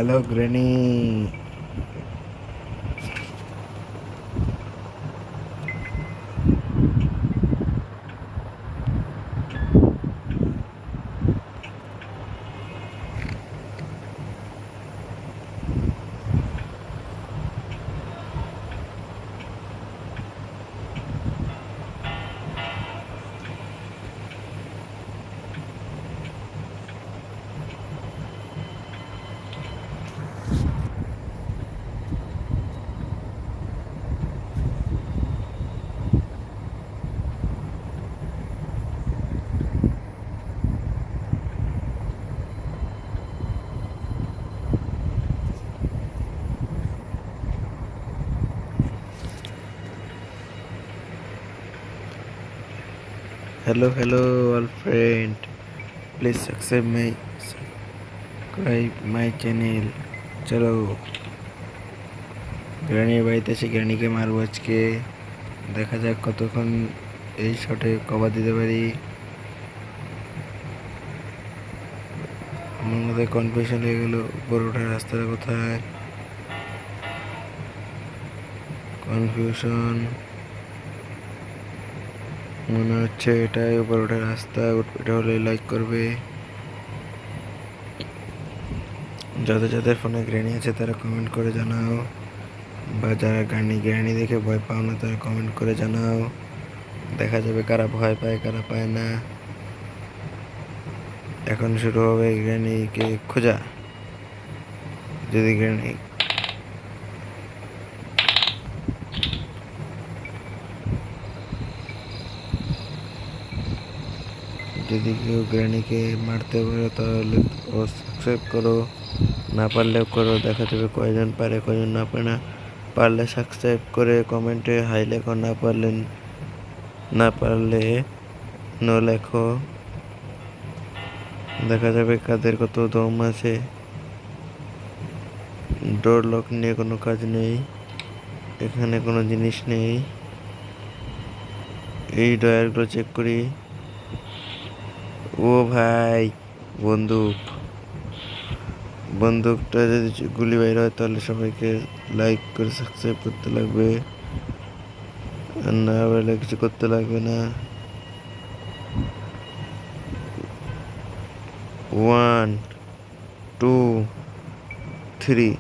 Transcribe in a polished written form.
Hello গ্রেনি। Hello all friend. Please subscribe my channel. চলো গ্রানির বাড়িতে এসে গ্রানিকে মারবো আজকে। দেখা যাক কতক্ষণ এই শটে কভার দিতে পারি। আমার মধ্যে কনফিউশন হয়ে গেল উপর ওঠার রাস্তাটা কোথায়। কনফিউশন মনে হচ্ছে এটাই উপর ওঠার রাস্তা। এটা হলে লাইক করবে। যাদের যাদের ফোনে গ্র্যানি আছে তারা কমেন্ট করে জানাও, বা যারা গ্র্যানি দেখে ভয় পাও না তারা কমেন্ট করে জানাও। দেখা যাবে কারা ভয় পায় কারা পায় না। এখন শুরু হবে গ্র্যানিকে খোঁজা। যদি কেউ গ্র্যানিকে মারতে পারো তাহলে সাবস্ক্রাইব করো, না পারলেও করো। দেখা যাবে কয়জন পারে কয়জন না পারে। না পারলে সাবস্ক্রাইব করে কমেন্টে হাই লেখো, না পারলে নো লেখো। দেখা যাবে কাদের কত দম আছে। ডোর লক নিয়ে কোনো কাজ নেই, এখানে কোনো জিনিস নেই। এই ডয়ারগুলো চেক করি। ও ভাই, বন্দুকটা যদি গুলি বাইর হয় তাহলে সবাইকে লাইক করে সাবস্ক্রাইব করতে লাগবে, আর না হলে কিছু করতে লাগবে না। 1 2 3